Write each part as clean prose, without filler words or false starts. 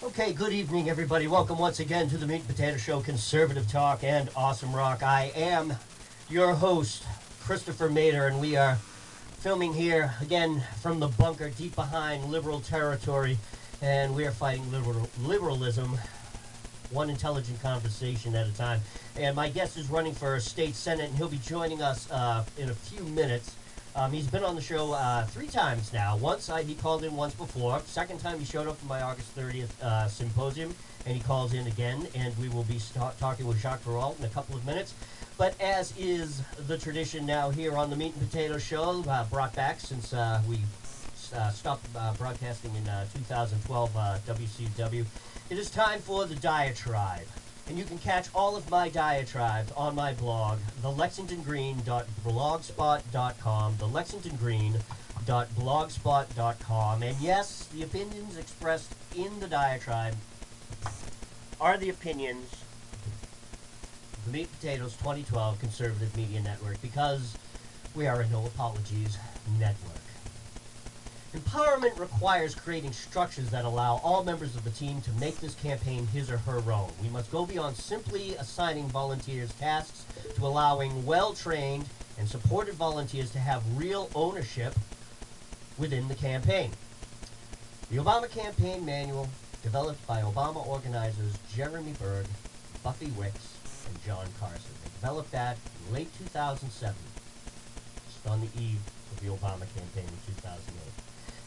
Okay, good evening, everybody. Welcome once again to the Meat and Potato Show, Conservative Talk and Awesome Rock. I am your host, Christopher Mader, and we are filming here again from the bunker deep behind liberal territory, and we are fighting liberalism, one intelligent conversation at a time. And my guest is running for state senate, and he'll be joining us in a few minutes. He's been on the show 3 times now. Once he called in once before. Second time he showed up for my August 30th symposium, and he calls in again, and we will be talking with Jacques Perrault in a couple of minutes. But as is the tradition now here on the Meat and Potato Show, brought back since we stopped broadcasting in 2012 WCW, it is time for the diatribe. And you can catch all of my diatribes on my blog, thelexingtongreen.blogspot.com, thelexingtongreen.blogspot.com. And yes, the opinions expressed in the diatribe are the opinions of the Meat and Potatoes 2012 Conservative Media Network, because we are a no apologies network. Empowerment requires creating structures that allow all members of the team to make this campaign his or her own. We must go beyond simply assigning volunteers tasks to allowing well-trained and supported volunteers to have real ownership within the campaign. The Obama Campaign Manual, developed by Obama organizers Jeremy Berg, Buffy Wicks, and John Carson. They developed that in late 2007, just on the eve of the Obama campaign in 2008.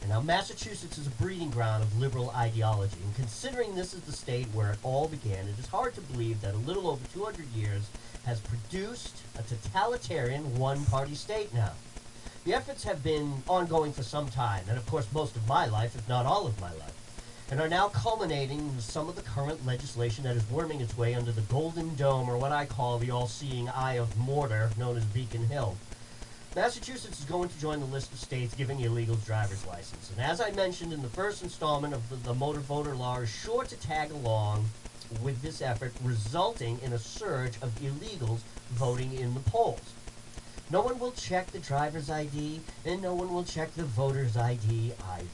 And now Massachusetts is a breeding ground of liberal ideology, and considering this is the state where it all began, it is hard to believe that a little over 200 years has produced a totalitarian one-party state now. The efforts have been ongoing for some time, and of course most of my life, if not all of my life, and are now culminating in some of the current legislation that is worming its way under the Golden Dome, or what I call the all-seeing eye of Mortar, known as Beacon Hill. Massachusetts is going to join the list of states giving illegals driver's license. And as I mentioned in the first installment of the motor voter law, is sure to tag along with this effort, resulting in a surge of illegals voting in the polls. No one will check the driver's ID, and no one will check the voter's ID either.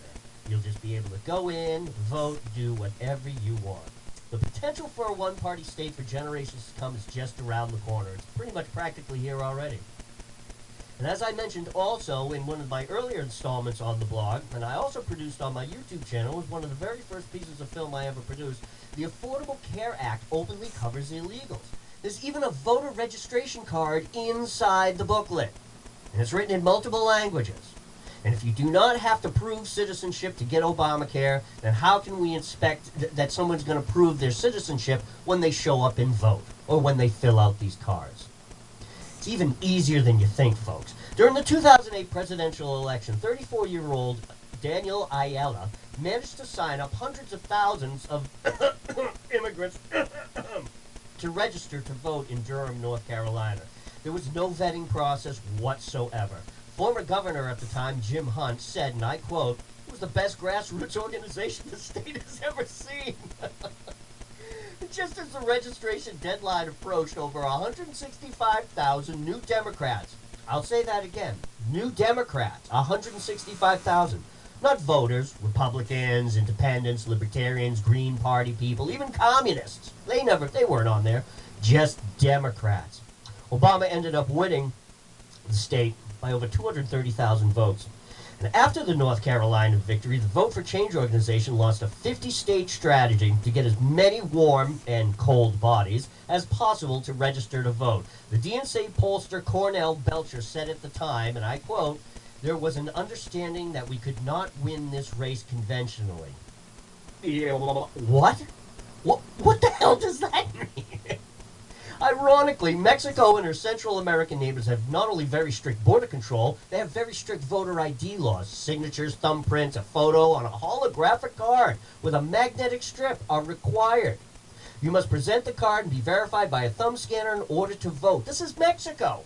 You'll just be able to go in, vote, do whatever you want. The potential for a one-party state for generations to come is just around the corner. It's pretty much practically here already. And as I mentioned also in one of my earlier installments on the blog, and I also produced on my YouTube channel, was one of the very first pieces of film I ever produced, the Affordable Care Act openly covers illegals. There's even a voter registration card inside the booklet. And it's written in multiple languages. And if you do not have to prove citizenship to get Obamacare, then how can we expect that someone's going to prove their citizenship when they show up and vote, or when they fill out these cards? It's even easier than you think, folks. During the 2008 presidential election, 34-year-old Daniel Ayala managed to sign up hundreds of thousands of immigrants to register to vote in Durham, North Carolina. There was no vetting process whatsoever. Former governor at the time, Jim Hunt, said, and I quote, "It was the best grassroots organization the state has ever seen." Just as the registration deadline approached, over 165,000 new Democrats, I'll say that again, new Democrats, 165,000, not voters, Republicans, Independents, Libertarians, Green Party people, even communists, they weren't on there, just Democrats. Obama ended up winning the state by over 230,000 votes. And after the North Carolina victory, the Vote for Change organization launched a 50-state strategy to get as many warm and cold bodies as possible to register to vote. The DNC pollster Cornell Belcher said at the time, and I quote, "There was an understanding that we could not win this race conventionally." Yeah, what? What the hell does that mean? Ironically, Mexico and her Central American neighbors have not only very strict border control, they have very strict voter ID laws. Signatures, thumbprints, a photo on a holographic card with a magnetic strip are required. You must present the card and be verified by a thumb scanner in order to vote. This is Mexico.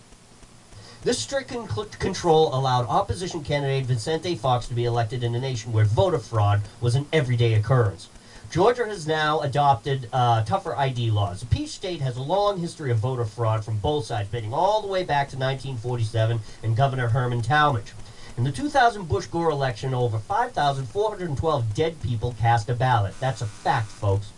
This strict control allowed opposition candidate Vicente Fox to be elected in a nation where voter fraud was an everyday occurrence. Georgia has now adopted tougher ID laws. The Peach State has a long history of voter fraud from both sides, dating all the way back to 1947 and Governor Herman Talmadge. In the 2000 Bush-Gore election, over 5,412 dead people cast a ballot. That's a fact, folks.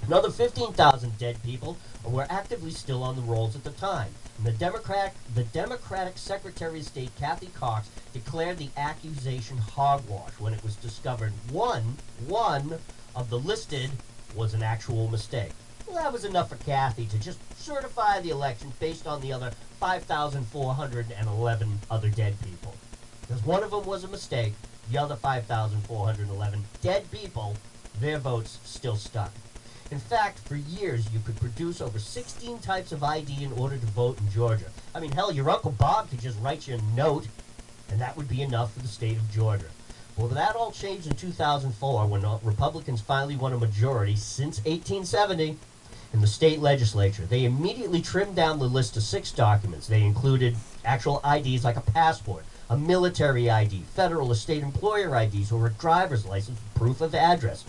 Another 15,000 dead people were actively still on the rolls at the time. And the Democratic Secretary of State, Kathy Cox, declared the accusation hogwash when it was discovered one of the listed was an actual mistake. Well, that was enough for Kathy to just certify the election based on the other 5,411 other dead people. Because one of them was a mistake, the other 5,411 dead people, their votes still stuck. In fact, for years, you could produce over 16 types of ID in order to vote in Georgia. I mean, hell, your Uncle Bob could just write you a note, and that would be enough for the state of Georgia. Well, that all changed in 2004 when Republicans finally won a majority since 1870 in the state legislature. They immediately trimmed down the list to 6 documents. They included actual IDs like a passport, a military ID, federal or state employer IDs, or a driver's license with proof of address.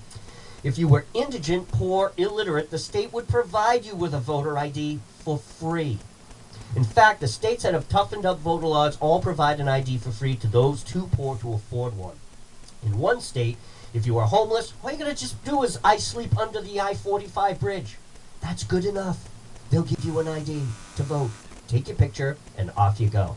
If you were indigent, poor, illiterate, the state would provide you with a voter ID for free. In fact, the states that have toughened up voter laws all provide an ID for free to those too poor to afford one. In one state, if you are homeless, all you're going to just do is I sleep under the I-45 bridge. That's good enough. They'll give you an ID to vote. Take your picture, and off you go.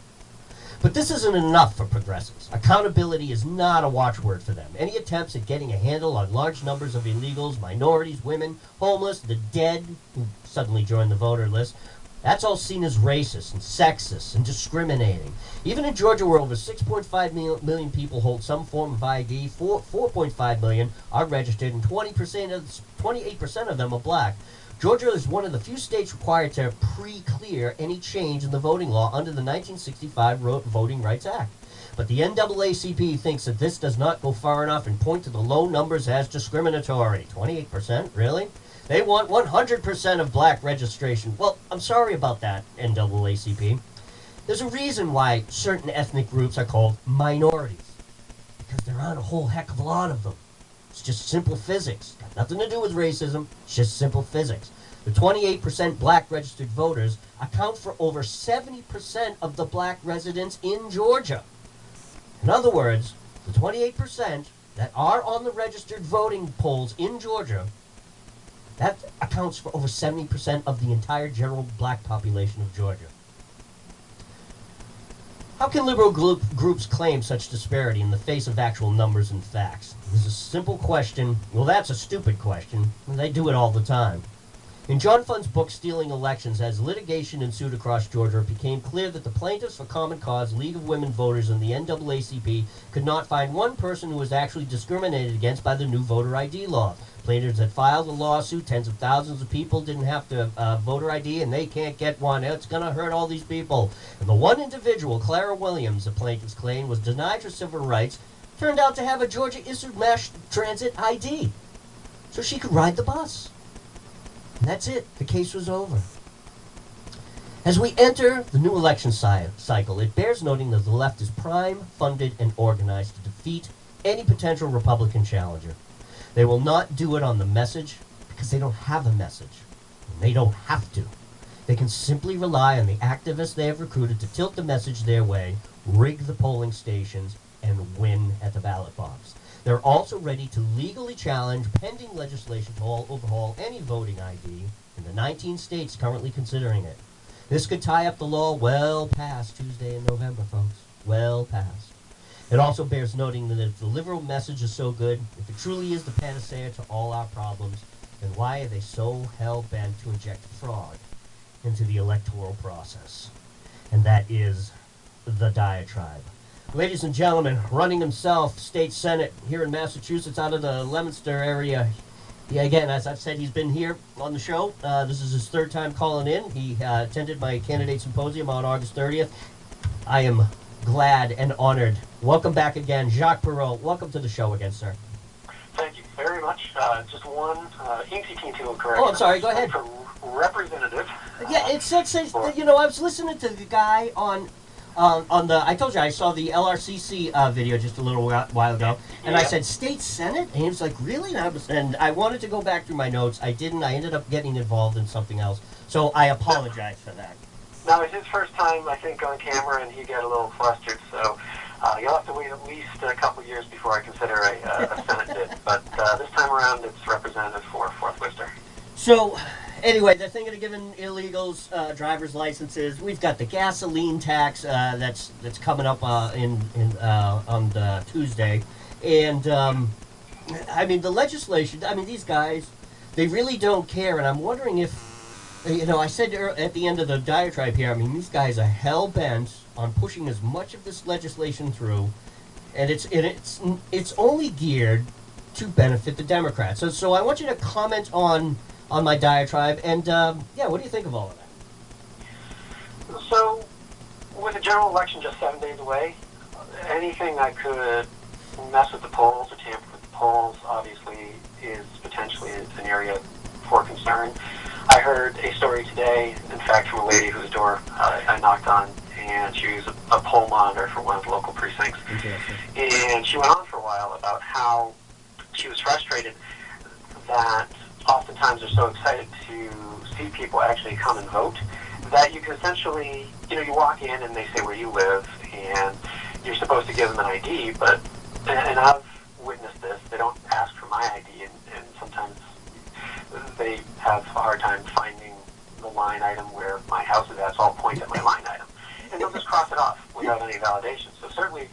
But this isn't enough for progressives. Accountability is not a watchword for them. Any attempts at getting a handle on large numbers of illegals, minorities, women, homeless, the dead who suddenly joined the voter list, that's all seen as racist and sexist and discriminating. Even in Georgia, where over 6.5 million people hold some form of ID, 4.5 million are registered, and 28% of them are black. Georgia is one of the few states required to pre-clear any change in the voting law under the 1965 Voting Rights Act. But the NAACP thinks that this does not go far enough and point to the low numbers as discriminatory. 28%? Really? They want 100% of black registration. Well, I'm sorry about that, NAACP. There's a reason why certain ethnic groups are called minorities. Because there aren't a whole heck of a lot of them. It's just simple physics. Got nothing to do with racism. It's just simple physics. The 28% black registered voters account for over 70% of the black residents in Georgia. In other words, the 28% that are on the registered voting polls in Georgia, that accounts for over 70% of the entire general black population of Georgia. How can liberal groups claim such disparity in the face of actual numbers and facts? This is a simple question. Well, that's a stupid question. They do it all the time. In John Fund's book, Stealing Elections, as litigation ensued across Georgia, it became clear that the Plaintiffs for Common Cause, League of Women Voters, and the NAACP could not find one person who was actually discriminated against by the new voter ID law. Plaintiffs had filed a lawsuit. Tens of thousands of people didn't have to voter ID, and they can't get one. It's going to hurt all these people. And the one individual, Clara Williams, the plaintiff's claim, was denied her civil rights, turned out to have a Georgia-issued mass transit ID, so she could ride the bus. And that's it. The case was over. As we enter the new election cycle, it bears noting that the left is primed, funded, and organized to defeat any potential Republican challenger. They will not do it on the message because they don't have a message. And they don't have to. They can simply rely on the activists they have recruited to tilt the message their way, rig the polling stations, and win at the ballot box. They're also ready to legally challenge pending legislation to overhaul any voting ID in the 19 states currently considering it. This could tie up the law well past Tuesday in November, folks. Well past. It also bears noting that if the liberal message is so good, if it truly is the panacea to all our problems, then why are they so hell-bent to inject fraud into the electoral process? And that is the diatribe. Ladies and gentlemen, running himself, State Senate here in Massachusetts out of the Leominster area. Yeah, again, as I've said, he's been here on the show. This is his third time calling in. He attended my candidate symposium on August 30th. I am glad and honored. Welcome back again, Jacques Perrault. Welcome to the show again, sir. Thank you very much. Just one M&P2012 correction. Oh, I'm sorry. Go ahead. For representative. Yeah, it says, you know, I was listening to the guy on On the, I told you I saw the LRCC video just a little while ago, and I said state senate, and he was like, really? And I wanted to go back through my notes. I didn't. I ended up getting involved in something else, so I apologize for that. No, it's his first time, I think, on camera, and he got a little flustered. So you'll have to wait at least a couple years before I consider a Senate bid. But this time around, it's representative for 4th Worcester. So, anyway, they're thinking of giving illegals driver's licenses. We've got the gasoline tax that's coming up on the Tuesday, and I mean the legislation. I mean these guys, they really don't care, and I'm wondering if, you know, I said at the end of the diatribe here. I mean these guys are hell bent on pushing as much of this legislation through, and it's only geared to benefit the Democrats. So I want you to comment on my diatribe, and yeah, what do you think of all of that? So, with the general election just 7 days away, anything that could mess with the polls or tamper with the polls, obviously, is potentially an area for concern. I heard a story today, in fact, from a lady whose door I knocked on, and she was a poll monitor for one of the local precincts. And she went on for a while about how she was frustrated that oftentimes they're so excited to see people actually come and vote that you can essentially, you know, you walk in and they say where you live and you're supposed to give them an ID, but, and I've witnessed this, they don't ask for my ID, and sometimes they have a hard time finding the line item where my house is at, so I'll point at my line item. And they'll just cross it off without any validation. So certainly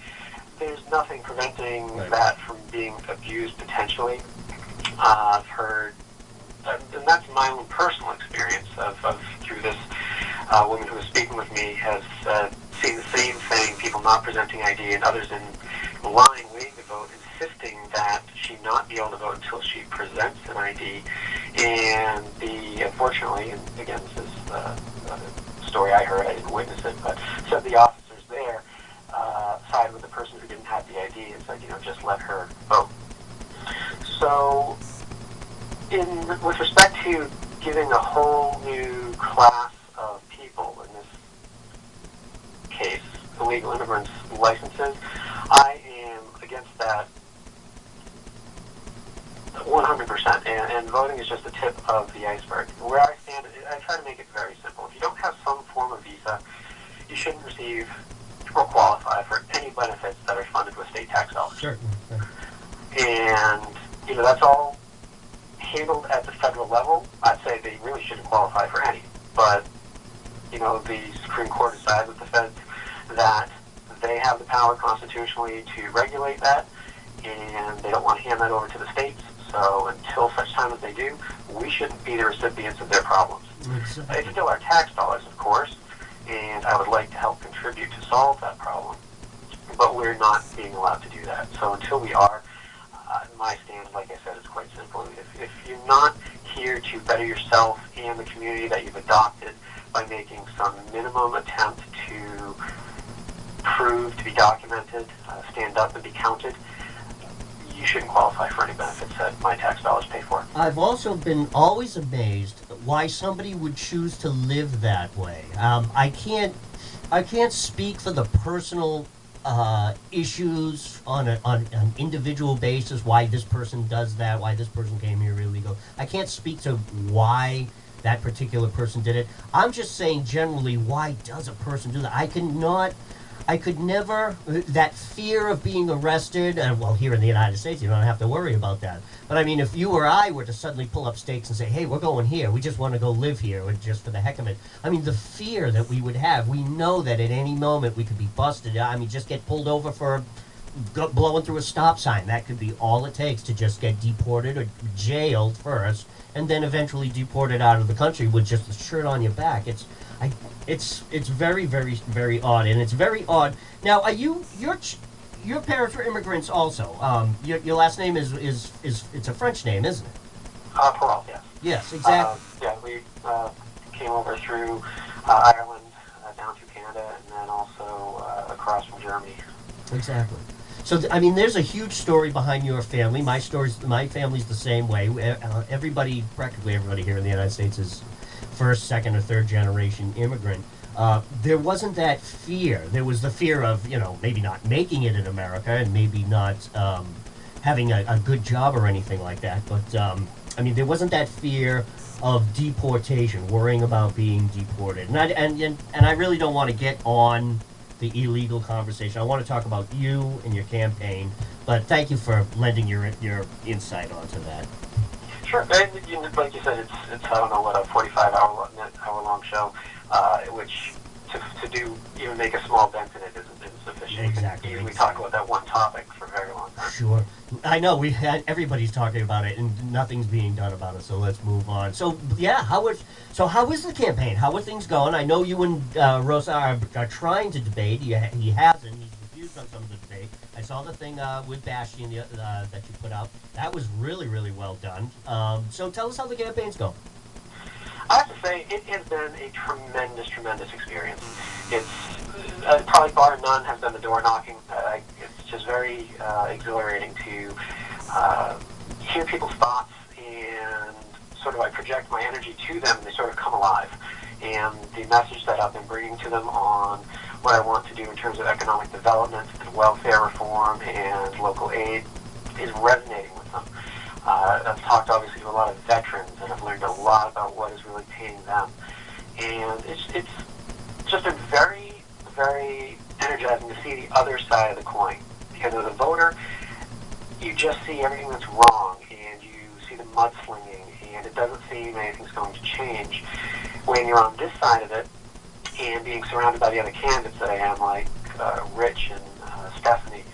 there's nothing preventing that from being abused potentially. I've heard, and that's my own personal experience of through this woman who was speaking with me has seen the same thing, people not presenting ID and others in line waiting to vote, insisting that she not be able to vote until she presents an ID. And unfortunately, and again, this is a story I heard, I didn't witness it, but said the officers there sided with the person who didn't have the ID and said, you know, just let her vote. So, with respect to giving a whole new class of people, in this case, illegal immigrants, licenses, I am against that 100%. And voting is just the tip of the iceberg. Where I stand, I try to make it very simple. If you don't have some form of visa, you shouldn't receive or qualify for any benefits that are funded with state tax dollars. Sure. And, you know, that's all handled at the federal level. I'd say they really shouldn't qualify for any. But, you know, the Supreme Court decided with the feds that they have the power constitutionally to regulate that, and they don't want to hand that over to the states. So until such time as they do, we shouldn't be the recipients of their problems. Exactly. It's still our tax dollars, of course, and I would like to help contribute to solve that problem. But we're not being allowed to do that. So until we are, my stand, like I said, is quite simple. If you're not here to better yourself and the community that you've adopted by making some minimum attempt to prove, to be documented, stand up and be counted, you shouldn't qualify for any benefits that my tax dollars pay for. I've also been always amazed why somebody would choose to live that way. I can't speak for the personal issues on an individual basis, why this person does that, why this person came here illegal. I can't speak to why that particular person did it. I'm just saying generally, why does a person do that? I could never, that fear of being arrested, and well, here in the United States, you don't have to worry about that. But I mean, if you or I were to suddenly pull up stakes and say, hey, we're going here, we just want to go live here, or just for the heck of it. I mean, the fear that we would have, we know that at any moment we could be busted. I mean, just get pulled over for blowing through a stop sign. That could be all it takes to just get deported or jailed first, and then eventually deported out of the country with just a shirt on your back. It's very, very, very odd, and it's very odd. Now, are your parents were immigrants also? Your last name is it's a French name, isn't it? Perrault, yes. Yes, exactly. Yeah, we came over through Ireland, down through Canada, and then also across from Germany. Exactly. So, I mean, there's a huge story behind your family. My family's the same way. Practically everybody here in the United States is first, second, or third generation immigrant. there wasn't that fear. There was the fear of, maybe not making it in America and maybe not having a good job or anything like that. But, there wasn't that fear of deportation, worrying about being deported. And I really don't want to get on the illegal conversation. I want to talk about you and your campaign, but thank you for lending your insight onto that. Sure. And, like you said, it's I don't know what, a 45-hour long show, which to do even make a small dent in it isn't sufficient. Exactly. We talk about that one topic for a very long time. Sure. I know everybody's talking about it and nothing's being done about it. So let's move on. So yeah, how is the campaign? How are things going? I know you and Rosa are trying to debate. He hasn't. He's refused on some of the debate. I saw the thing with Bastian that you put out. That was really, really well done. So tell us how the campaign's going. I have to say, it has been a tremendous experience. It's probably bar none has been the door knocking. It's just very exhilarating to hear people's thoughts, and sort of I project my energy to them, and they sort of come alive. And the message that I've been bringing to them on what I want to do in terms of economic development and welfare reform and local aid is resonating with them. I've talked obviously to a lot of veterans, and I've learned a lot about what is really paying them. And it's just been very, very energizing to see the other side of the coin. Because as a voter, you just see everything that's wrong, and you see the mudslinging, and it doesn't seem anything's going to change. When you're on this side of it, and being surrounded by the other candidates that I am, like Rich and Stephanie,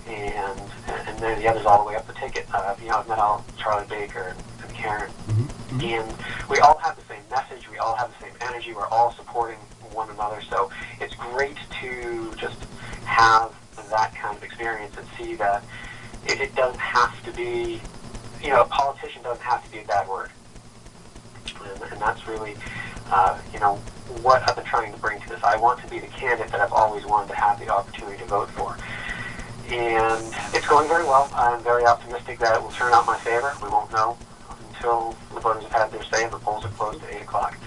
and then the others all the way up the ticket. I've met all Charlie Baker and Karen, and we all have the same message. We all have the same energy. We're all supporting one another. So it's great to just have that kind of experience and see that it doesn't have to be, a politician doesn't have to be a bad word. And that's really, what I've been trying to bring to this. I want to be the candidate that I've always wanted to have the opportunity to vote for. And it's going very well. I'm very optimistic that it will turn out in my favor. We won't know until the voters have had their say and the polls are closed at 8 o'clock.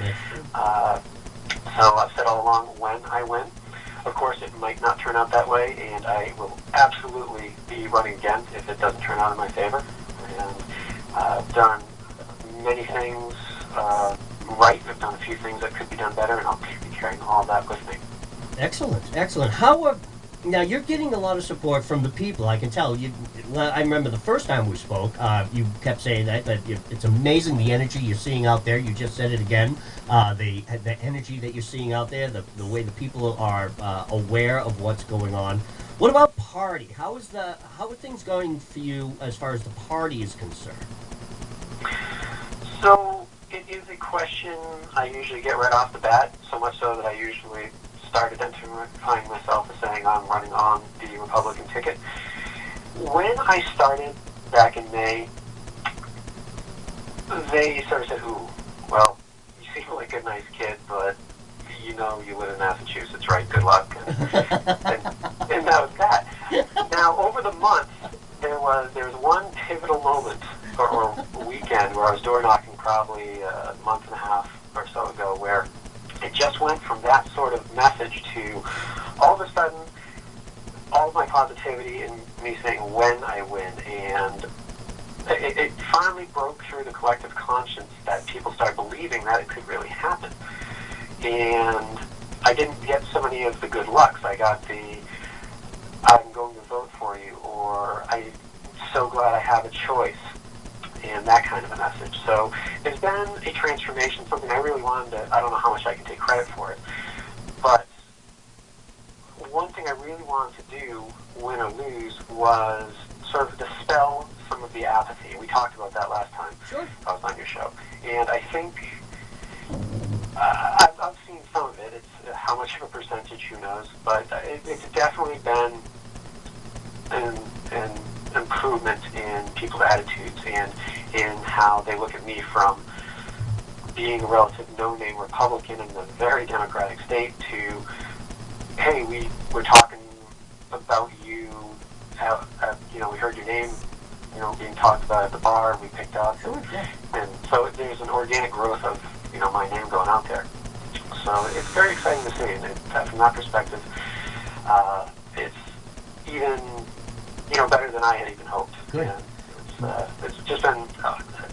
So I've said all along, when I win, of course it might not turn out that way, and I will absolutely be running again if it doesn't turn out in my favor. And I've done many things right. I've done a few things that could be done better, and I'll be carrying all of that with me. Excellent. Now you're getting a lot of support from the people. I can tell. I remember the first time we spoke. You kept saying that it's amazing the energy you're seeing out there. You just said it again. The energy that you're seeing out there. The way the people are aware of what's going on. What about party? How are things going for you as far as the party is concerned? So it is a question I usually get right off the bat. So much so that I usually started identifying myself as saying I'm running on the Republican ticket. When I started back in May, they sort of said, ooh, well, you seem like a nice kid, but you live in Massachusetts, right? Good luck. And that was that. Now, over the months, there was one pivotal moment or weekend where I was door knocking probably a month and a half or so ago, where it just went from that sort of message to all of a sudden all of my positivity and me saying when I win, and it finally broke through the collective conscience that people started believing that it could really happen. And I didn't get so many of the good lucks. I got the I'm going to vote for you, or I'm so glad I have a choice, and that kind of a message. So there's been a transformation, something I really wanted to, I don't know how much I can take credit for it, but one thing I really wanted to do, win or lose, was sort of dispel some of the apathy. We talked about that last time. Sure. I was on your show. And I think I've seen some of it. It's how much of a percentage, who knows, but it's definitely been an improvement in people's attitudes and in how they look at me from being a relative no-name Republican in a very democratic state to, hey, we're talking about you, we heard your name, being talked about at the bar, we picked up, and so there's an organic growth of, my name going out there. So it's very exciting to see. And from that perspective, it's even better than I had even hoped. Good. And it's just been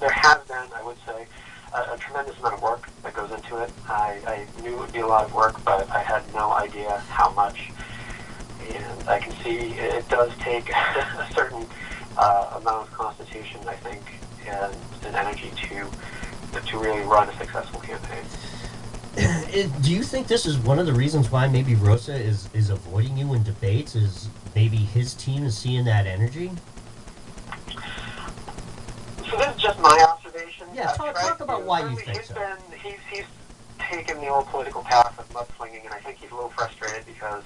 there has been, I would say, a tremendous amount of work that goes into it. I knew it would be a lot of work, but I had no idea how much. And I can see it does take a certain amount of constitution, I think, and energy to really run a successful campaign. Do you think this is one of the reasons why maybe Rosa is avoiding you in debates? Is maybe his team is seeing that energy? So this is just my observation. Yeah, talk about why you think so. He's taken the old political path of mudslinging, and I think he's a little frustrated because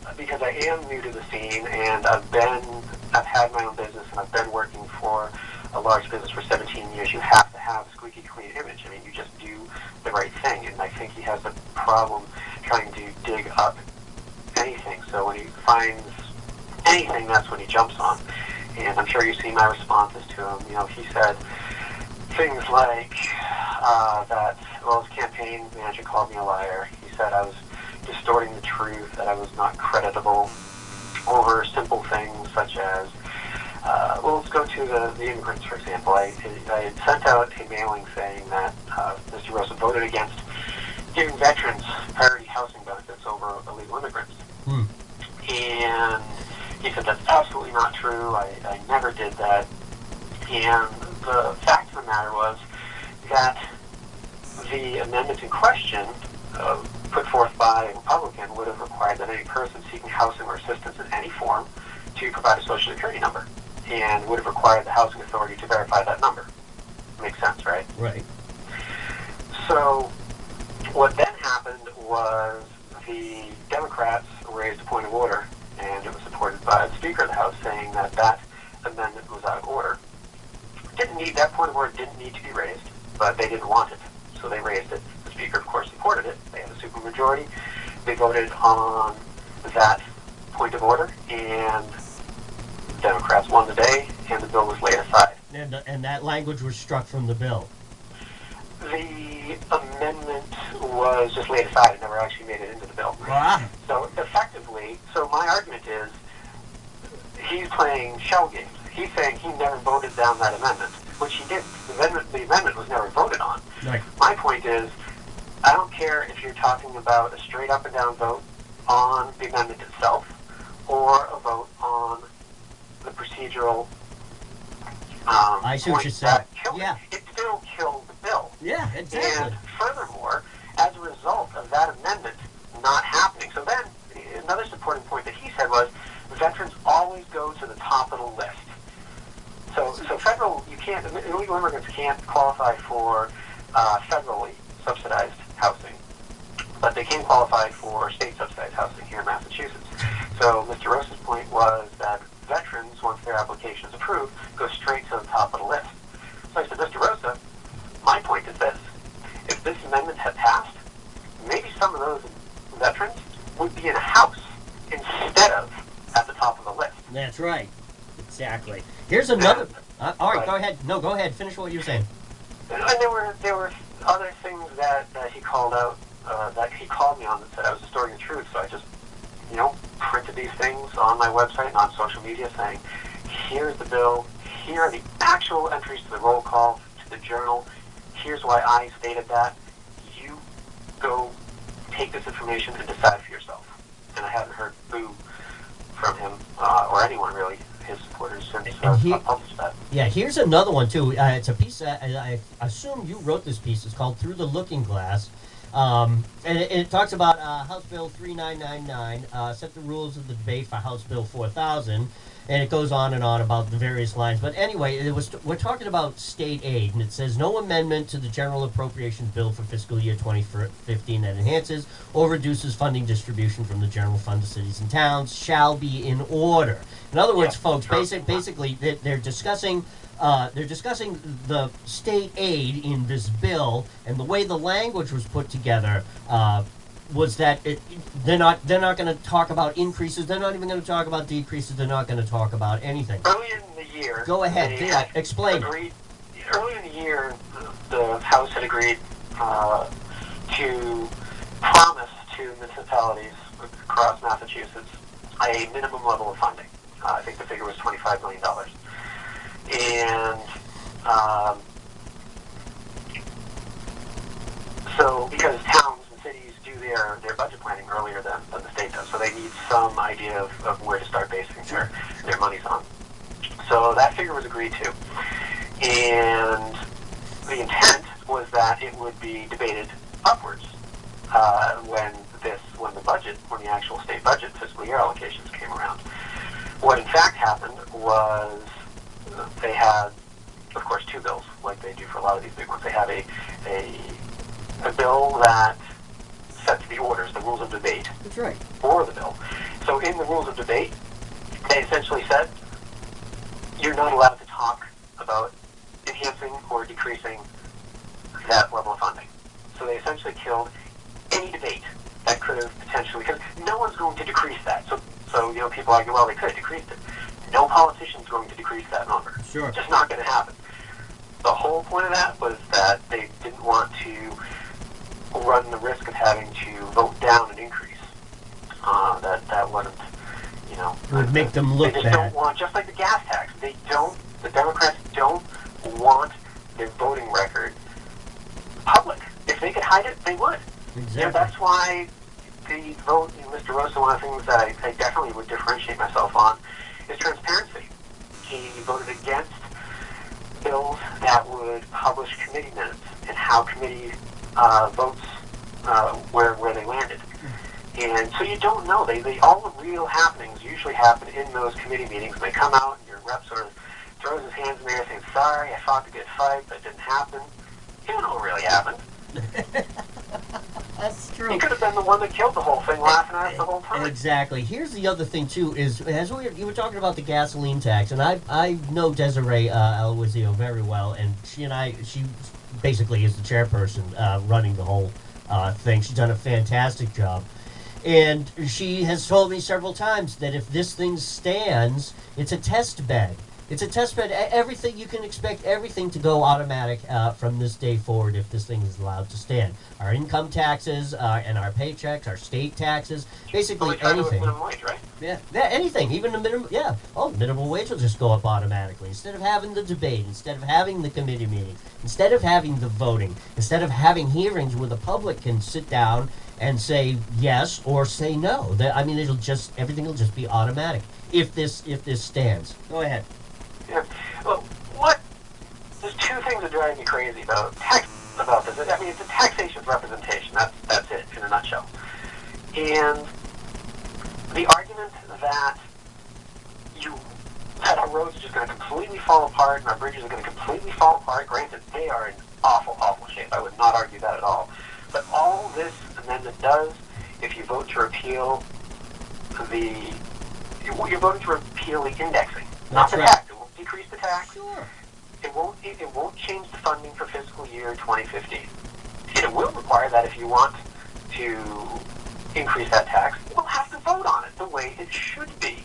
I am new to the scene, and I've had my own business, and I've been working for a large business for 17 years. You have to have a squeaky clean image. I mean, you just do the right thing, and I think he has a problem trying to dig up anything. So when he finds anything, that's when he jumps on. And I'm sure you've seen my responses to him. He said things like his campaign manager called me a liar. He said I was distorting the truth, that I was not creditable over simple things such as, let's go to the immigrants, for example. I had sent out a mailing saying that Mr. Rosa voted against giving veterans priority housing benefits over illegal immigrants. And he said that's absolutely not true. I never did that. And the fact of the matter was that the amendment in question, put forth by a Republican, would have required that any person seeking housing or assistance in any form to provide a Social Security number, and would have required the housing authority to verify that number. Makes sense, right? Right. So what then happened was the Democrats raised a point of order, and it was supported by the Speaker of the House, saying that amendment was out of order. That point of order didn't need to be raised, but they didn't want it, so they raised it. The Speaker, of course, supported it. They had a supermajority. They voted on that point of order, and the Democrats won the day, and the bill was laid aside. And that language was struck from the bill. The amendment was just laid aside. It never actually made it into the bill. Wow. So effectively, my argument is he's playing shell games. He's saying he never voted down that amendment, which he didn't. The amendment was never voted on. Right. My point is, I don't care if you're talking about a straight up and down vote on the amendment itself or a vote on the procedural I see what you're saying. Yeah. It still killed the bill. Yeah, exactly. And furthermore, as a result of that amendment not happening, so then another supporting point that he said was veterans always go to the top of the list. So federal, illegal immigrants can't qualify for federally subsidized housing, but they can qualify for state subsidized housing here in Massachusetts. So Mr. Rosa's point was that veterans, once their application is approved, go straight to the top of the list. So I said, Mr. Rosa, my point is this. If this amendment had passed, maybe some of those veterans would be in a house instead of at the top of the list. That's right. Exactly. Here's another... all right, go ahead. No, go ahead. Finish what you were saying. And there were other things that he called out, that he called me on, that said I was distorting the truth. So I just, printed these things on my website and on social media saying, here's the bill, here are the actual entries to the roll call, to the journal, here's why I stated that. You go take this information and decide for yourself. And I haven't heard boo from him, or anyone really, his supporters, since I published that. Yeah, here's another one too. It's a piece that I assume you wrote this piece. It's called Through the Looking Glass. And it talks about House Bill 3999, set the rules of the debate for House Bill 4000, and it goes on and on about the various lines. But anyway, we're talking about state aid, and it says no amendment to the General Appropriations Bill for fiscal year 2015 that enhances or reduces funding distribution from the general fund to cities and towns shall be in order. In other words, folks, basically they're discussing the state aid in this bill, and the way the language was put together was that they're not going to talk about increases. They're not even going to talk about decreases. They're not going to talk about anything. Early in the year, go ahead, explain. Early in the year, the House had agreed to promise to municipalities across Massachusetts a minimum level of funding. I think the figure was $25 million. And so because towns and cities do their budget planning earlier than the state does, so they need some idea of where to start basing their monies on. So that figure was agreed to. And the intent was that it would be debated upwards when the actual state budget fiscal year allocations came around. What in fact happened was they had, of course, two bills, like they do for a lot of these big ones. They had a bill that sets the orders, the rules of debate. That's right. For the bill. So in the rules of debate, they essentially said you're not allowed to talk about enhancing or decreasing that level of funding. So they essentially killed any debate that could have potentially, because no one's going to decrease that. So people argue, well, they could have decreased it. No politician's going to decrease that number. Sure. It's just not going to happen. The whole point of that was that they didn't want to run the risk of having to vote down an increase. That wasn't, it would make them look bad. They just bad. don't want, just like the gas tax, the Democrats don't want their voting record public. If they could hide it, they would. Exactly. That's why the vote in Mr. Rosa, one of the things that I definitely would differentiate myself on is transparency. He voted against bills that would publish committee minutes and how committee votes where they landed. And so you don't know. They all the real happenings usually happen in those committee meetings. And they come out and your rep sort of throws his hands in the air saying, sorry, I fought a good fight, but it didn't happen. You don't know what really happened. That's true. He could have been the one that killed the whole thing, laughing at us the whole time. Exactly. Here's the other thing, too, is as you were talking about the gasoline tax, and I know Desiree Aloisio very well, and she basically is the chairperson running the whole thing. She's done a fantastic job. And she has told me several times that if this thing stands, it's a test bed. It's a test bed. Everything, you can expect everything to go automatic from this day forward if this thing is allowed to stand. Our income taxes and our paychecks, our state taxes, basically anything. Minimum wage, right? Yeah, anything, even the minimum. Yeah, minimum wage will just go up automatically instead of having the debate, instead of having the committee meetings, instead of having the voting, instead of having hearings where the public can sit down and say yes or say no. Everything will just be automatic if this stands. Go ahead. Yeah. Well, there's two things that drive me crazy about this. I mean, it's a taxation of representation. That's it in a nutshell. And the argument that our roads are just going to completely fall apart and our bridges are going to completely fall apart. Granted, they are in awful, awful shape. I would not argue that at all. But all this amendment does, if you vote to repeal you're voting to repeal the indexing, not the tax. It won't decrease the tax. Sure. It won't change the funding for fiscal year 2015. And it will require that if you want to increase that tax, you'll have to vote on it the way it should be.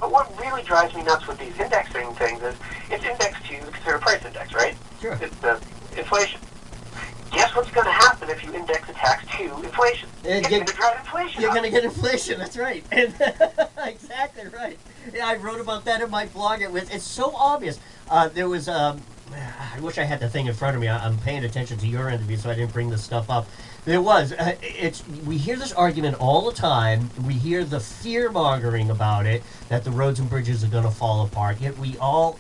But what really drives me nuts with these indexing things is it's indexed to the consumer price index, right? Sure. It's the inflation. Guess what's going to happen if you index a tax to inflation? It's going to drive inflation You're up. going to get inflation, that's right. Exactly right. Yeah, I wrote about that in my blog. It's so obvious. There was, I wish I had the thing in front of me. I'm paying attention to your interview, so I didn't bring this stuff up. There was. We hear this argument all the time. We hear the fear-mongering about it, that the roads and bridges are going to fall apart. Yet we all...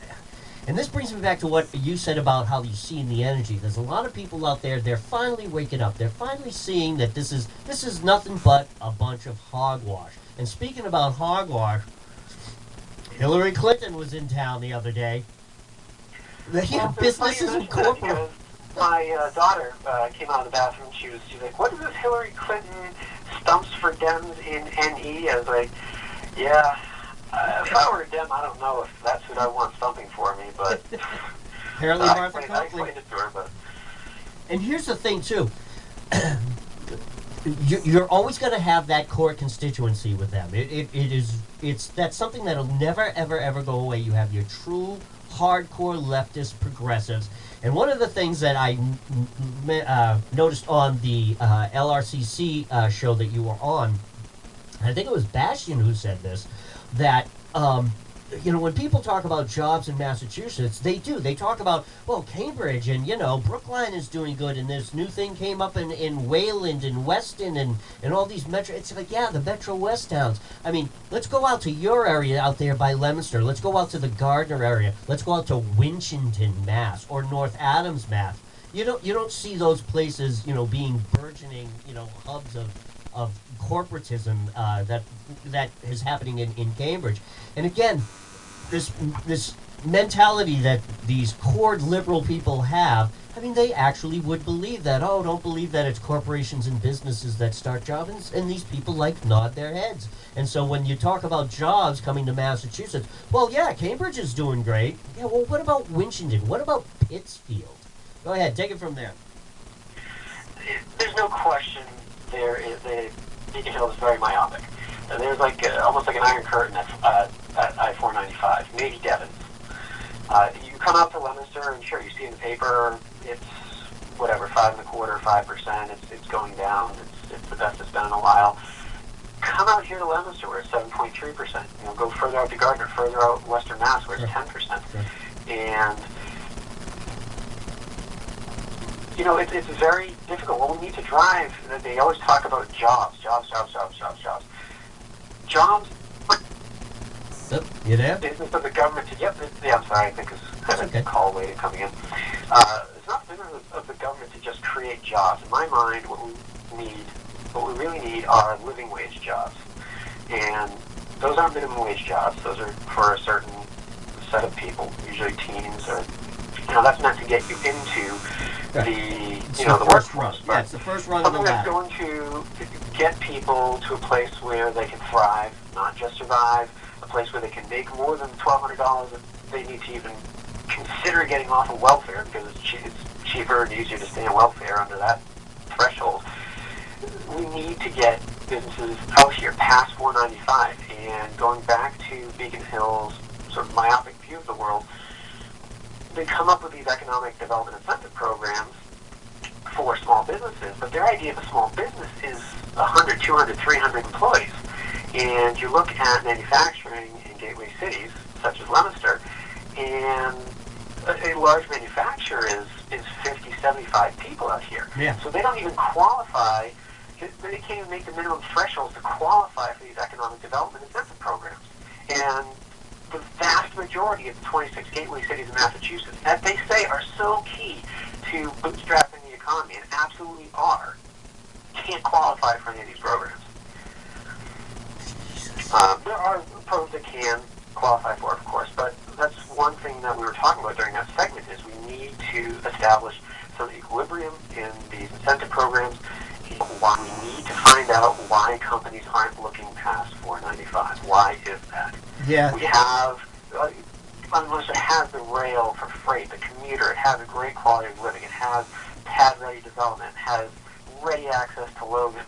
And this brings me back to what you said about how you see in the energy. There's a lot of people out there, they're finally waking up. They're finally seeing that this is nothing but a bunch of hogwash. And speaking about hogwash, Hillary Clinton was in town the other day. Businesses and corporate... My daughter came out of the bathroom. She's like, "What is this Hillary Clinton stumps for Dems in NE?" I was like, "Yeah, if I were a Dem, I don't know if that's what I want stumping for me." But apparently, Martha Coakley. I explained it to her. But and here's the thing too. You're always going to have that core constituency with them. That's something that'll never ever ever go away. You have your true hardcore leftist progressives. And one of the things that I noticed on the LRCC show that you were on, I think it was Bastian who said this, that when people talk about jobs in Massachusetts, they talk about, well, Cambridge and Brookline is doing good, and this new thing came up in Wayland and Weston and all these metro. It's like, yeah, the Metro West towns. I mean, let's go out to your area out there by Leominster. Let's go out to the Gardner area. Let's go out to Winchendon, Mass, or North Adams, Mass. You don't see those places being burgeoning hubs of corporatism that is happening in Cambridge. And again, this mentality that these core liberal people have, I mean, they actually would believe that. Oh, don't believe that it's corporations and businesses that start jobs, and these people nod their heads. And so when you talk about jobs coming to Massachusetts, well, yeah, Cambridge is doing great. Yeah, well, what about Winchendon? What about Pittsfield? Go ahead, take it from there. There's no question Beacon Hill is very myopic. There's almost like an iron curtain at I-495, maybe Devon's. You come out to Leominster, and sure, you see in the paper, it's whatever, 5.25%, 5%. It's going down. It's the best it's been in a while. Come out here to Leominster, where it's 7.3%. Go further out to Gardner, further out Western Mass, where it's 10%. Sure. And it's very difficult. Well, we need to drive. They always talk about jobs. Jobs. Yep, you there? Business of the government. I'm sorry. I think it's okay. A call waiting coming in. It's not business of the government to just create jobs. In my mind, what we really need are living wage jobs. And those aren't minimum wage jobs. Those are for a certain set of people, usually teens or that's meant to get you into the workforce. Yeah, it's the first run of the ladder. Something that's going to get people to a place where they can thrive, not just survive, a place where they can make more than $1,200 if they need to even consider getting off of welfare, because it's cheaper and easier to stay on welfare under that threshold. We need to get businesses out here past 495, and going back to Beacon Hill's sort of myopic view of the world, they come up with these economic development incentive programs for small businesses, but their idea of a small business is 100, 200, 300 employees. And you look at manufacturing in gateway cities, such as Leominster, and a large manufacturer is 50, 75 people out here. Yeah. So they don't even qualify, they can't even make the minimum thresholds to qualify for these economic development incentive programs. And the vast majority of the 26 gateway cities in Massachusetts, that they say are so key to bootstrapping the economy, and absolutely are, can't qualify for any of these programs. There are programs that can qualify for it, of course, but that's one thing that we were talking about during that segment, is we need to establish some equilibrium in these incentive programs. Why we need to find out why companies aren't looking past 495. Why is that? Yeah. We have, unless it has the rail for freight, the commuter, it has a great quality of living, it has pad-ready development, it has ready access to Logan,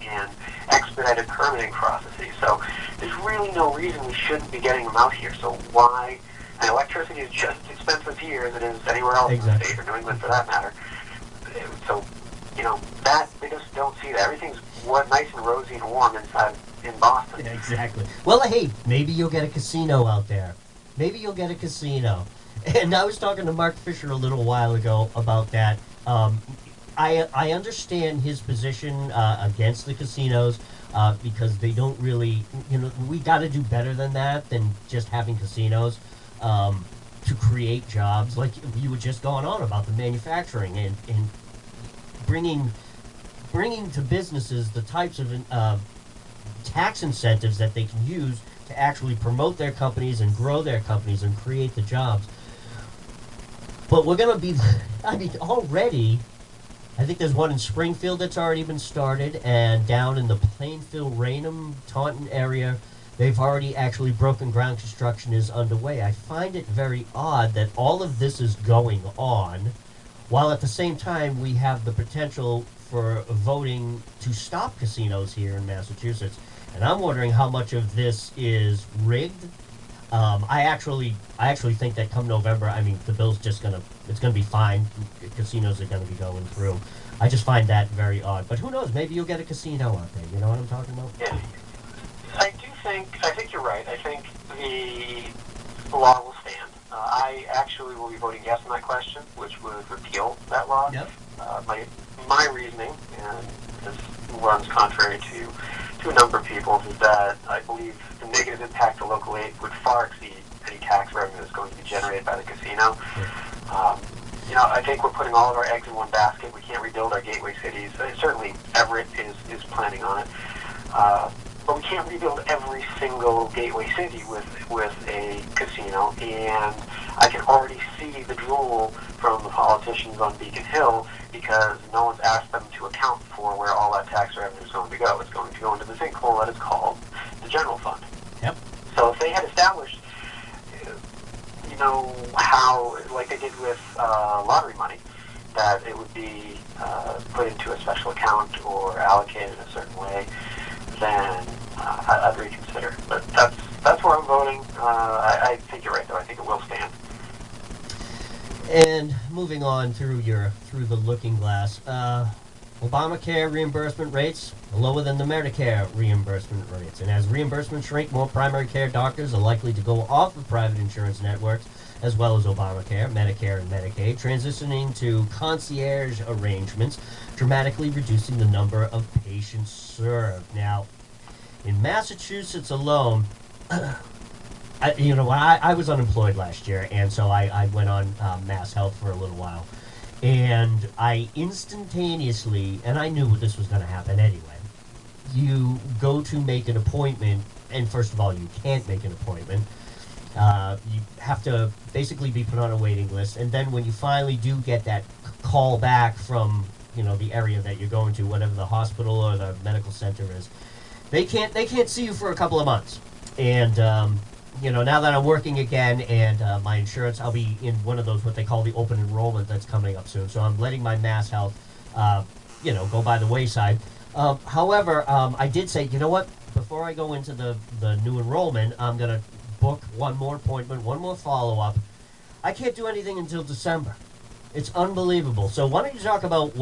and expedited permitting processes. So there's really no reason we shouldn't be getting them out here. So why? And electricity is just as expensive here as it is anywhere else in the state, or New England for that matter. So, that they just don't see that. Everything's nice and rosy and warm inside in Boston. Yeah, exactly. Well, hey, maybe you'll get a casino out there. Maybe you'll get a casino. And I was talking to Mark Fisher a little while ago about that. I understand his position against the casinos because they don't really, we got to do better than that, than just having casinos to create jobs. Like you were just going on about the manufacturing and bringing to businesses the types of tax incentives that they can use to actually promote their companies and grow their companies and create the jobs. But we're going to be, already, I think there's one in Springfield that's already been started, and down in the Plainfield, Raynham, Taunton area, they've already actually broken ground. Construction is underway. I find it very odd that all of this is going on, while at the same time we have the potential for voting to stop casinos here in Massachusetts. And I'm wondering how much of this is rigged, I actually think that come November, I mean, the bill's just it's gonna be fine. Casinos are gonna be going through. I just find that very odd. But who knows? Maybe you'll get a casino out there. You know what I'm talking about? Yeah. I think you're right. I think the law will stand. I actually will be voting yes on that question, which would repeal that law. Yep. My reasoning, and this runs contrary to a number of people, is that I believe the negative impact to local aid would far exceed any tax revenue that's going to be generated by the casino. I think we're putting all of our eggs in one basket. We can't rebuild our gateway cities. Certainly, Everett is planning on it. But we can't rebuild every single gateway city with a casino, and I can already see the drool from the politicians on Beacon Hill because no one's asked them to account for where all that tax revenue is going to go. It's going to go into the sinkhole that is called the general fund. Yep. So if they had established, how, like they did with lottery money, that it would be put into a special account or allocated in a certain way, then I'd reconsider. But that's where I'm voting. I think you're right, though. I think it will stand. And moving on through the looking glass, Obamacare reimbursement rates are lower than the Medicare reimbursement rates. And as reimbursements shrink, more primary care doctors are likely to go off of private insurance networks, as well as Obamacare, Medicare, and Medicaid, transitioning to concierge arrangements, dramatically reducing the number of patients served. Now, in Massachusetts alone, I was unemployed last year, and so I went on Mass Health for a little while. And I instantaneously, and I knew this was going to happen anyway, you go to make an appointment, and first of all, you can't make an appointment. You have to basically be put on a waiting list, and then when you finally do get that call back from, the area that you're going to, whatever the hospital or the medical center is, they can't see you for a couple of months. And now that I'm working again and my insurance, I'll be in one of those, what they call the open enrollment that's coming up soon. So I'm letting my Mass Health, go by the wayside. However, I did say, you know what? Before I go into the new enrollment, I'm going to book one more appointment, one more follow-up. I can't do anything until December. It's unbelievable. So why don't you talk about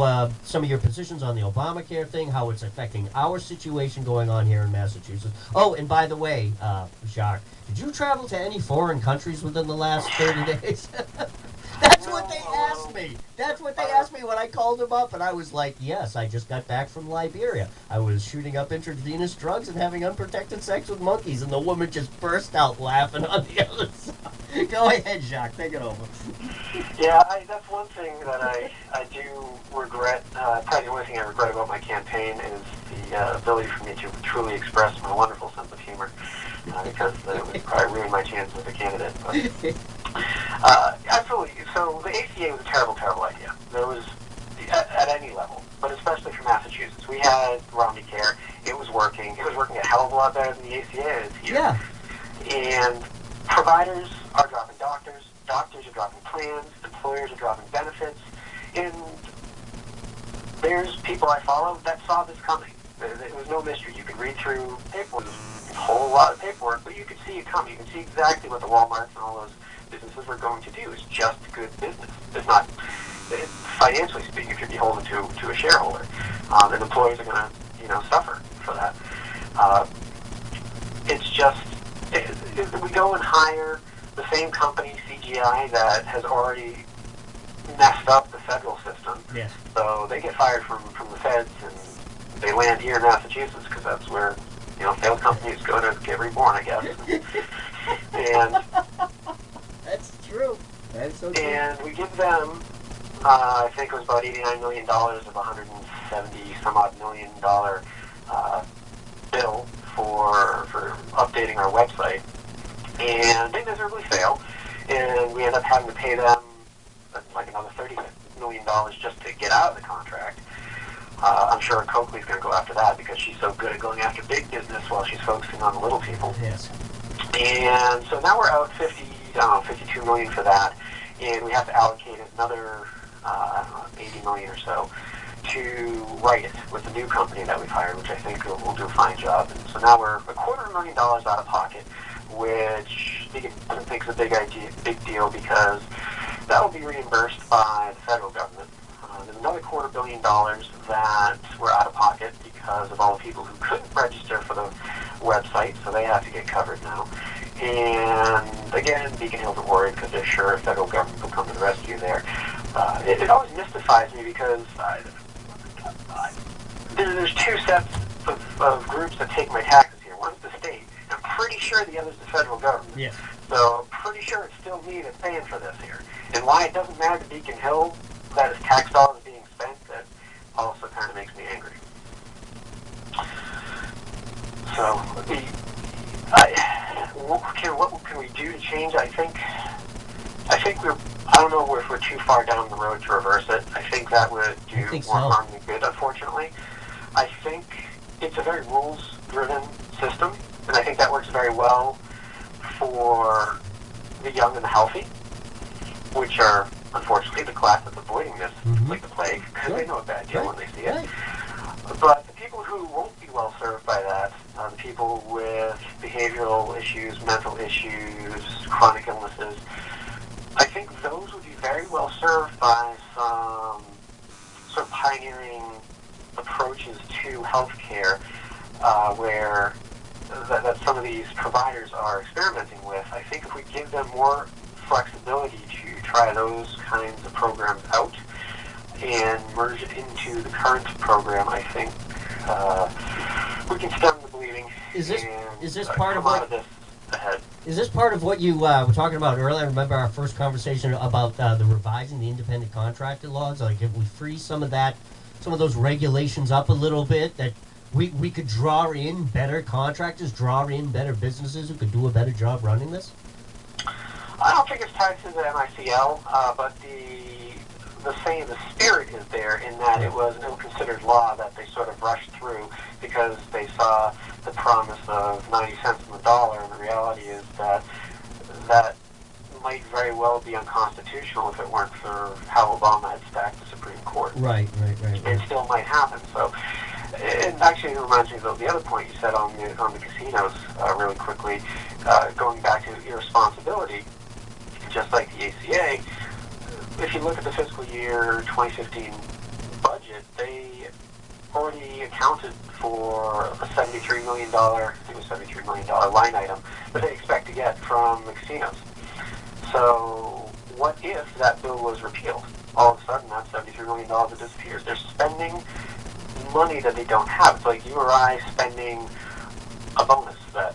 some of your positions on the Obamacare thing, how it's affecting our situation going on here in Massachusetts. Oh, and by the way, Jacques, did you travel to any foreign countries within the last 30 days? That's what they asked me. That's what they asked me when I called them up, and I was like, yes, I just got back from Liberia. I was shooting up intravenous drugs and having unprotected sex with monkeys, and the woman just burst out laughing on the other side. Go ahead, Jacques. Take it over. Yeah, that's one thing that I do regret. Probably the only thing I regret about my campaign is the ability for me to truly express my wonderful sense of humor, because it would probably ruin my chances as a candidate. But absolutely. So the ACA was a terrible, terrible idea. There was, at any level, but especially for Massachusetts. We had Romney Care. It was working. It was working a hell of a lot better than the ACA is here. Yeah. And providers are dropping doctors. Doctors are dropping plans. Employers are dropping benefits. And there's people I follow that saw this coming. It was no mystery. You could read through paperwork, a whole lot of paperwork, but you could see it coming. You can see exactly what the Walmarts and all those businesses were going to do. It's just good business. It's not, financially speaking, if you're beholden to a shareholder. And employers are going to, suffer for that. It's just, we go and hire the same company, CGI, that has already messed up the federal system. Yes. So they get fired from the feds, and they land here in Massachusetts because that's where, failed companies go to get reborn, I guess. And that's true. That's so true. And we give them, I think it was about $89 million of $170 some odd million bill for updating our website, and they miserably fail, and we end up having to pay them like another $30 million just to get out of the contract. I'm sure Coakley's going to go after that because she's so good at going after big business while she's focusing on the little people. Yes. And so now we're out $52 million for that, and we have to allocate another, $80 million or so to write it with the new company that we've hired, which I think will do a fine job. And so now we're $250,000 out of pocket, which Deacon doesn't think it's a big deal because that will be reimbursed by the federal government. There's another $250 million that were out of pocket because of all the people who couldn't register for the website, so they have to get covered now. And again, Beacon Hill's are worried because they're sure the federal government will come to the rescue there. It always mystifies me because there's two sets of groups that take my taxes here. One's the state. I'm pretty sure the other's the federal government. Yes. So I'm pretty sure it's still me that's paying for this here. And why it doesn't matter to Beacon Hill that his tax dollars are being spent, that also kind of makes me angry. So, what can we do to change? I think I don't know if we're too far down the road to reverse it. I think that would do more harm than good, unfortunately. I think it's a very rules-driven system, and I think that works very well for the young and the healthy, which are, unfortunately, the class that's avoiding this like the plague, because they know a bad deal when they see it. But the people who won't be well served by that, the people with behavioral issues, mental issues, chronic illnesses, I think those would be very well served by some sort of pioneering approaches to healthcare, where that some of these providers are experimenting with. I think if we give them more flexibility to try those kinds of programs out and merge it into the current program, I think we can stem the bleeding. Is this part of what? Is this part of what you were talking about earlier? I remember our first conversation about the revising the independent contractor laws. Like, if we free some of those regulations up a little bit, that we could draw in better contractors, draw in better businesses who could do a better job running this? I don't think it's tied to the MICL, but the spirit is there in that it was an ill-considered law that they sort of rushed through because they saw the promise of 90 cents on the dollar, and the reality is that might very well be unconstitutional if it weren't for how Obama had stacked the Supreme Court. Right. It still might happen. So, it actually reminds me of the other point you said on the casinos, really quickly, going back to irresponsibility. Just like the ACA, if you look at the fiscal year 2015 budget, they already accounted for a $73 million, line item that they expect to get from the casinos. So what if that bill was repealed? All of a sudden, that $73 million that disappears. They're spending money that they don't have. It's like you or I spending a bonus that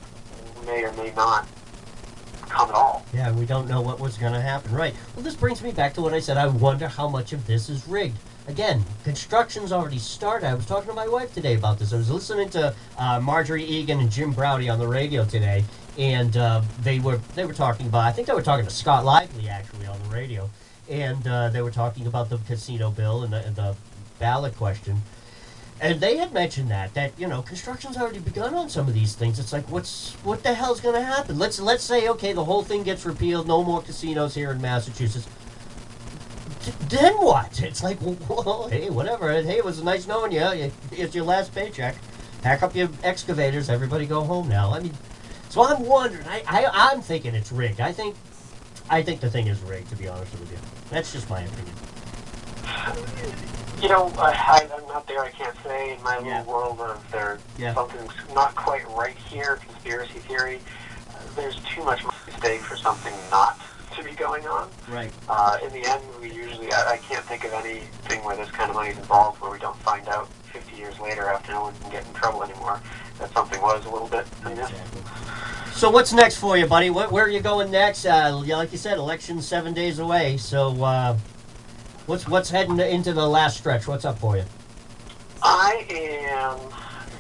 may or may not come at all. Yeah, we don't know what was going to happen. Right. Well, this brings me back to what I said. I wonder how much of this is rigged. Again, construction's already started. I was talking to my wife today about this. I was listening to Marjorie Egan and Jim Browdy on the radio today, and they were talking about, I think they were talking to Scott Lively, actually, on the radio, and they were talking about the casino bill and the ballot question. And they had mentioned that construction's already begun on some of these things. It's like, what the hell's going to happen? Let's say, okay, the whole thing gets repealed, no more casinos here in Massachusetts. Then what? It's like, well, hey, whatever. Hey, it was nice knowing you. It's your last paycheck. Pack up your excavators. Everybody go home now. I mean, so I'm wondering. I'm thinking it's rigged. I think the thing is rigged, to be honest with you. That's just my opinion. I'm not there. I can't say. In my little world of something's not quite right here, conspiracy theory, there's too much money at stake for something not to be going on. Right. In the end, we usually, I can't think of anything where this kind of money is involved where we don't find out 50 years later after no one can get in trouble anymore that something was a little bit amiss. Exactly. So what's next for you, buddy? Where are you going next? Like you said, election's 7 days away. So what's heading into the last stretch? What's up for you? I am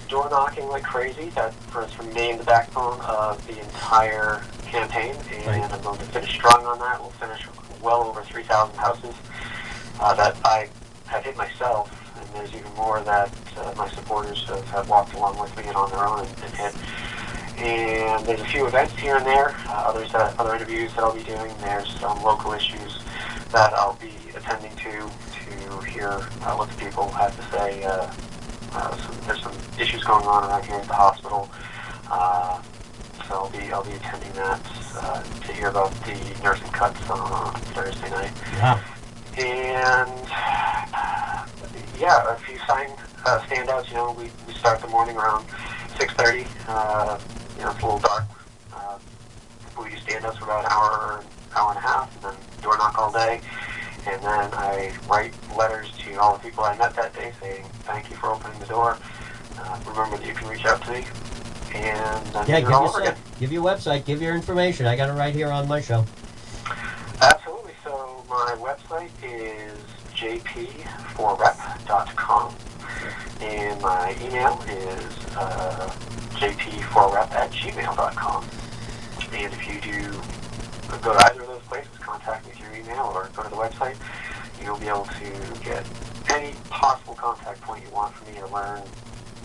door knocking like crazy. That has remained the backbone of the entire campaign, and I'm going to finish strong on that. We'll finish well over 3,000 houses that I have hit myself, and there's even more that my supporters have walked along with me and on their own and hit. And there's a few events here and there, other interviews that I'll be doing. There's some local issues that I'll be attending to hear what the people have to say. There's some issues going on around here at the hospital, so I'll be attending that. to hear about the nursing cuts on Thursday night. Wow. And yeah, a few standouts. You know, we start the morning around 6:30. You know, it's a little dark. We do standouts for about an hour and a half, and then door knock all day. And then I write letters to all the people I met that day saying thank you for opening the door. Remember that you can reach out to me. And then Yeah, do it all over again. give your website, give your information. I got it right here on my show. Absolutely. So my website is jp4rep.com, and my email is jp4rep@gmail.com. And if you do go to either of those places, contact me through email or go to the website, you'll be able to get any possible contact point you want from me or learn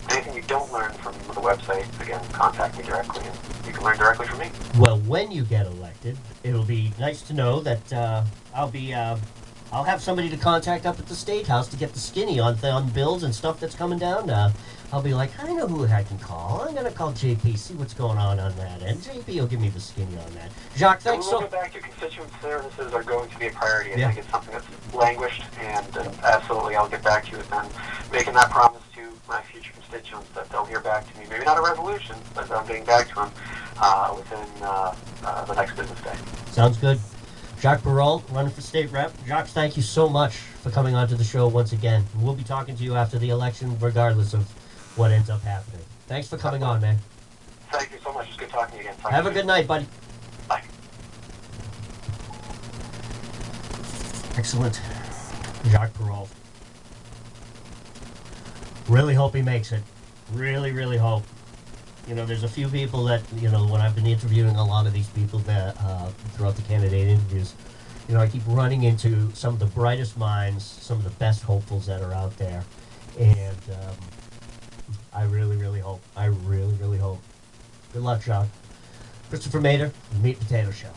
anything you don't learn from the website. Again, contact me directly, and you can learn directly from me. Well, when you get elected, it'll be nice to know that I'll have somebody to contact up at the State House to get the skinny on bills and stuff that's coming down. I'll be like, I know who I can call. I'm going to call JP, see what's going on that. And JP will give me the skinny on that. Jacques, thanks so much. We'll go back to constituent services are going to be a priority. I think it's something that's languished, and absolutely I'll get back to it. And making that promise to my future constituents that they'll hear back to me. Maybe not a resolution, but I'm getting back to them within the next business day. Sounds good. Jacques Perrault, running for state rep. Jacques, thank you so much for coming onto the show once again. We'll be talking to you after the election, regardless of what ends up happening. Thanks for coming on, man. Thank you so much. It's good talking to you again. Have a good night, buddy. Bye. Excellent. Jacques Perrault. Really hope he makes it. Really, really hope. You know, there's a few people that, you know, when I've been interviewing a lot of these people that throughout the candidate interviews, you know, I keep running into some of the brightest minds, some of the best hopefuls that are out there. And I really, really hope. I really, really hope. Good luck, Jacques. Christopher Mader, The Meat and Potato Show.